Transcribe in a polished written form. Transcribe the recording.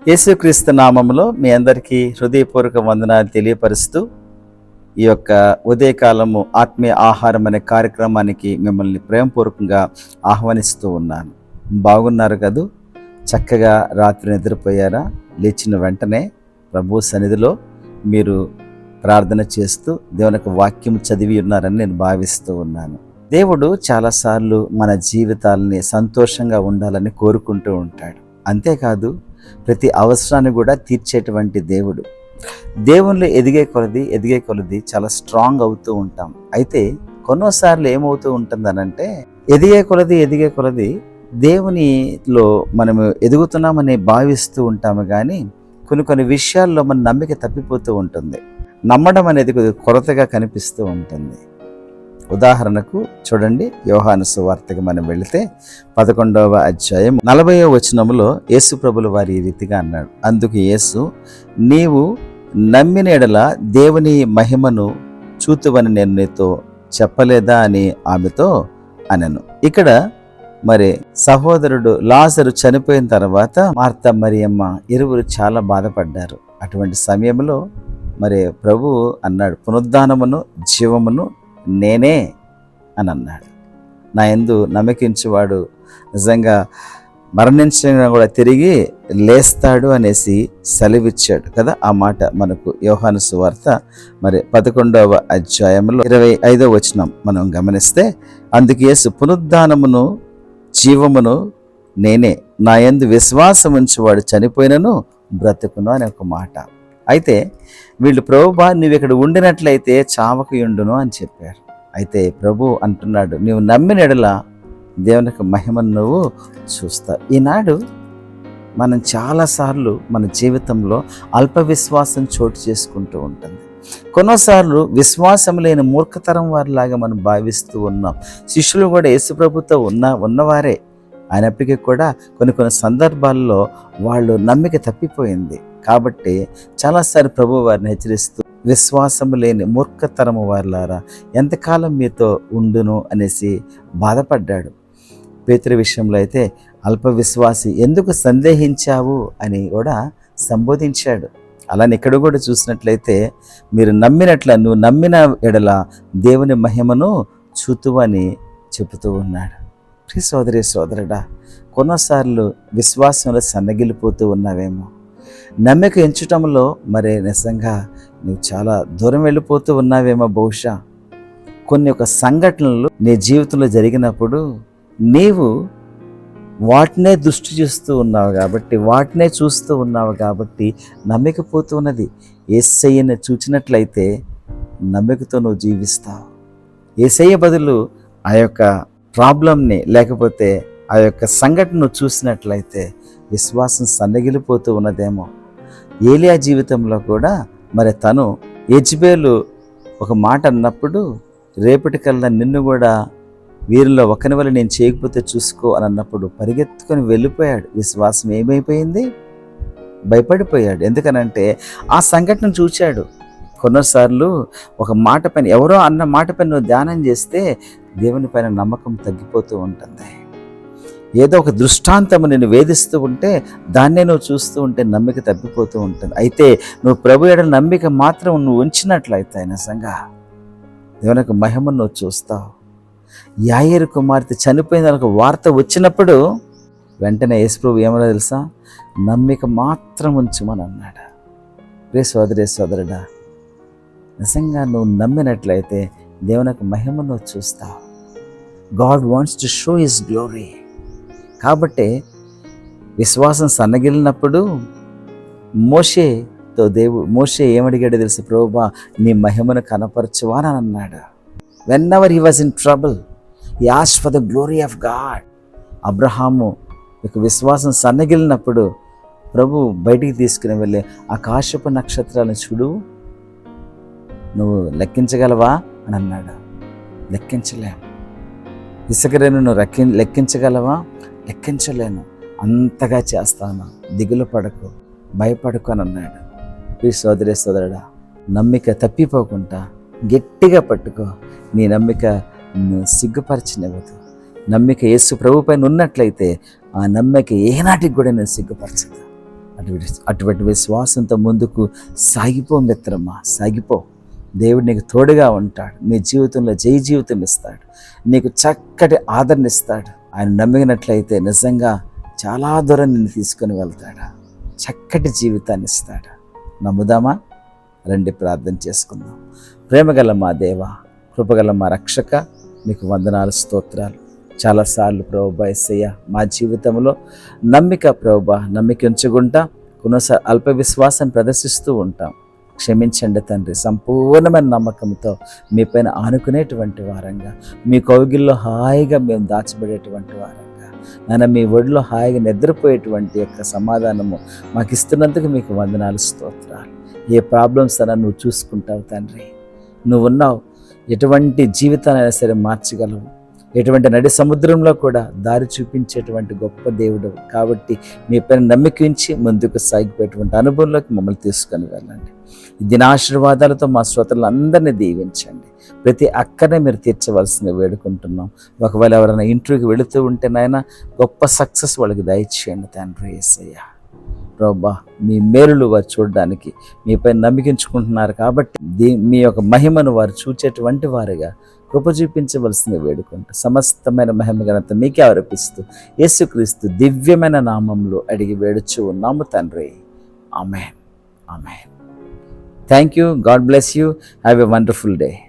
యేసుక్రీస్తు నామములో మీ అందరికీ హృదయపూర్వక వందనాలు తెలియపరుస్తూ ఈ యొక్క ఉదయకాలము ఆత్మీయ ఆహారం అనే కార్యక్రమానికి మిమ్మల్ని ప్రేమపూర్వకంగా ఆహ్వానిస్తూ ఉన్నాను. బాగున్నారు కదూ? చక్కగా రాత్రి నిద్రపోయారా? లేచిన వెంటనే ప్రభు సన్నిధిలో మీరు ప్రార్థన చేస్తూ దేవునికి వాక్యం చదివి ఉన్నారని నేను భావిస్తూ ఉన్నాను. దేవుడు చాలాసార్లు మన జీవితాలని సంతోషంగా ఉండాలని కోరుకుంటూ ఉంటాడు. అంతేకాదు ప్రతి అవసరాన్ని కూడా తీర్చేటువంటి దేవుడు. దేవుళ్ళు ఎదిగే కొలది చాలా స్ట్రాంగ్ అవుతూ ఉంటాం. అయితే కొన్నిసార్లు ఏమవుతూ ఉంటుందనంటే ఎదిగే కొలది దేవునిలో మనము ఎదుగుతున్నామని భావిస్తూ ఉంటాము, కానీ కొన్ని విషయాల్లో మన నమ్మిక తప్పిపోతూ ఉంటుంది. నమ్మడం అనేది కొరతగా కనిపిస్తూ ఉంటుంది. ఉదాహరణకు చూడండి, యోహాను సువార్తకి మనం వెళితే 11వ అధ్యాయం 40వ వచనములో యేసు ప్రభుల వారి ఈ రీతిగా అన్నాడు. అందుకు యేసు, నీవు నమ్మిన ఎడల దేవుని మహిమను చూతువని నేను నీతో చెప్పలేదా అని ఆమెతో అనెను. ఇక్కడ మరి సహోదరుడు లాజరు చనిపోయిన తర్వాత మార్త మరియమ్మ ఇరువురు చాలా బాధపడ్డారు. అటువంటి సమయంలో మరి ప్రభువు అన్నాడు, పునరుద్ధానమును జీవమును నేనే అని అన్నాడు. నా యందు నమ్మకించువాడు నిజంగా మరణించిన కూడా తిరిగి లేస్తాడు అనేసి సెలవిచ్చాడు కదా. ఆ మాట మనకు యోహాను సువార్త మరి 11వ అధ్యాయంలో 25వ వచనం మనం గమనిస్తే, అందుకు యేసు, పునరుద్ధానమును జీవమును నేనే, నా యందు విశ్వాసం ఉంచువాడు చనిపోయినను బ్రతుకును అనే ఒక మాట. అయితే వీళ్ళు, ప్రభువా నువ్వు ఇక్కడ ఉండినట్లయితే చావకయుండును అని చెప్పారు. అయితే ప్రభు అంటున్నాడు, నువ్వు నమ్మిన ఎడల దేవునికి మహిమను నువ్వు చూస్తావు. ఈనాడు మనం చాలాసార్లు మన జీవితంలో అల్ప విశ్వాసం చోటు చేసుకుంటూ ఉంటుంది. కొన్నిసార్లు విశ్వాసం లేని మూర్ఖతరం వారిలాగా మనం భావిస్తూ ఉన్నాం. శిష్యులు కూడా యేసుప్రభుతో ఉన్నవారే అయినప్పటికీ కూడా కొన్ని సందర్భాల్లో వాళ్ళు నమ్మిక తప్పిపోయింది. కాబట్టి చాలాసార్లు ప్రభు వారిని హెచ్చరిస్తూ, విశ్వాసము లేని మూర్ఖతరము వారిలారా ఎంతకాలం మీతో ఉండును అనేసి బాధపడ్డాడు. పేతురు విషయంలో అయితే అల్ప విశ్వాసి ఎందుకు సందేహించావు అని కూడా సంబోధించాడు. అలానే ఇక్కడ కూడా చూసినట్లయితే, మీరు నువ్వు నమ్మిన ఎడల దేవుని మహిమను చూతువని చెబుతూ ఉన్నాడు. ప్రియ సోదరి సోదరుడా, కొన్నిసార్లు విశ్వాసంలో సన్నగిలిపోతూ ఉన్నావేమో, నమ్మిక ఎంచటంలో మరి నిజంగా నువ్వు చాలా దూరం వెళ్ళిపోతూ ఉన్నావేమో. బహుశా కొన్ని ఒక సంఘటనలు నీ జీవితంలో జరిగినప్పుడు నీవు వాటినే దృష్టి చేస్తూ ఉన్నావు కాబట్టి, వాటినే చూస్తూ ఉన్నావు కాబట్టి నమ్మిక పోతూ ఉన్నది. యేసయ్యను చూచినట్లయితే నమ్మికతో నువ్వు జీవిస్తావు. యేసయ్య బదులు ఆ యొక్క ప్రాబ్లంని లేకపోతే ఆ యొక్క సంఘటనను చూసినట్లయితే విశ్వాసం సన్నగిలిపోతూ ఉన్నదేమో. ఏలియా జీవితంలో కూడా మరి తను యెజబెలు ఒక మాట అన్నప్పుడు, రేపటికల్లా నిన్ను కూడా వీరిలో ఒకని వల్ల నేను చేయకపోతే చూసుకో అని అన్నప్పుడు పరిగెత్తుకొని వెళ్ళిపోయాడు. విశ్వాసం ఏమైపోయింది? భయపడిపోయాడు. ఎందుకనంటే ఆ సంఘటన చూచాడు. కొన్నిసార్లు ఒక మాట పైన, ఎవరో అన్న మాట పైన నువ్వు ధ్యానం చేస్తే దేవుని పైన నమ్మకం తగ్గిపోతూ ఉంటుంది. ఏదో ఒక దృష్టాంతము నేను వేధిస్తూ ఉంటే దాన్నే నువ్వు చూస్తూ ఉంటే నమ్మిక తప్పిపోతూ ఉంటుంది. అయితే నువ్వు ప్రభు ఎడల నమ్మిక మాత్రం నువ్వు ఉంచినట్లయితే నిజంగా దేవునికి మహిమను నువ్వు చూస్తావు. యాయేరు కుమార్తె చనిపోయిందని ఒక వార్త వచ్చినప్పుడు వెంటనే యేసుప్రభు ఏమన్నా తెలుసా? నమ్మిక మాత్రం ఉంచుమని అన్నాడు. ప్రియ సోదరి సోదరుడా, నిజంగా నువ్వు నమ్మినట్లయితే దేవునికి మహిమను నువ్వు చూస్తావు. God wants to show his glory. కాబట్టి విశ్వాసం సన్నగిలినప్పుడు మోషే ఏమడిగాడో తెలుసు? ప్రభువా నీ మహిమను కనపరచువా అని అన్నాడు. Whenever he was in trouble he asked for the glory of God. Abraham యొక్క విశ్వాసం సన్నగిలినప్పుడు ప్రభు బయటికి తీసుకుని వెళ్ళి, ఆకాశపు నక్షత్రాలను చూడు, నువ్వు లెక్కించగలవా అని అన్నాడు. లెక్కించలేము. ఇసుకరేణును నువ్వు లెక్కించగలవా? లెక్కించలేను. అంతగా చేస్తాను, దిగులు పడకు, భయపడకు అని అన్నాడు. ప్రియ సోదరి సోదరుడా, నమ్మిక తప్పిపోకుండా గట్టిగా పట్టుకో. నీ నమ్మిక సిగ్గుపరచనివ్వదు. నమ్మిక యేసు ప్రభు పైన ఉన్నట్లయితే ఆ నమ్మిక ఏనాటికి కూడా నేను సిగ్గుపరచదు. అటువంటి విశ్వాసంతో ముందుకు సాగిపో మిత్రమా, సాగిపో. దేవుడు నీకు తోడుగా ఉంటాడు. నీ జీవితంలో జయ జీవితం ఇస్తాడు. నీకు చక్కటి ఆదరణ ఇస్తాడు. ఆయన నమ్మినట్లయితే నిజంగా చాలా దూరం నిన్ను తీసుకొని వెళ్తాడు. చక్కటి జీవితాన్ని ఇస్తాడు. నమ్ముదామా? రండి ప్రార్థన చేసుకుందాం. ప్రేమగల మా దేవ, కృపగల మా రక్షక, మీకు వందనాలు, స్తోత్రాలు. చాలాసార్లు ప్రభువా యేసయ్య మా జీవితంలో నమ్మిక ఉంచుకుంటా కొన్నిసార్లు అల్ప విశ్వాసం ప్రదర్శిస్తూ ఉంటాం. క్షమించండి తండ్రి. సంపూర్ణమైన నమ్మకంతో మీపైన ఆనుకునేటువంటి వారంగా, మీ కౌగిల్లో హాయిగా మేము దాచబడేటువంటి వారంగా, నాన్న మీ ఒడిలో హాయిగా నిద్రపోయేటువంటి యొక్క సమాధానము మాకు ఇస్తున్నందుకు మీకు వందనాలు, స్తోత్రాలు. ఏ ప్రాబ్లమ్స్ అన్నా నువ్వు చూసుకుంటావు తండ్రి. నువ్వు ఉన్నావు. ఎటువంటి జీవితానైనా సరే మార్చగలవు. ఎటువంటి నడి సముద్రంలో కూడా దారి చూపించేటువంటి గొప్ప దేవుడు కాబట్టి మీ పైన నమ్మిక ఉంచి ముందుకు సాగిపోయేటువంటి అనుభవంలోకి మమ్మల్ని తీసుకొని వెళ్ళండి. ఈ దినాశీర్వాదాలతో మా శ్రోతలందరినీ దీవించండి. ప్రతి అక్కనే మీరు తీర్చవలసింది వేడుకుంటున్నాం. ఒకవేళ ఎవరైనా ఇంటర్వ్యూకి వెళుతూ ఉంటే నాయన గొప్ప సక్సెస్ వాళ్ళకి దయచేయండి తండ్రి యేసయ్య. ప్రభువా మీ మేలులు వారు చూడడానికి మీపై నమ్మికించుకుంటున్నారు కాబట్టి మీ యొక్క మహిమను వారు చూచేటువంటి వారుగా కృప చూపించవలసింది వేడుకుంటూ సమస్తమైన మహిమ ఘనత మీకే ఆరోపిస్తూ యేసుక్రీస్తు దివ్యమైన నామంలో అడిగి వేడుచు ఉన్నాము తండ్రి. Amen. Amen. Thank you. God bless you. Have a wonderful day.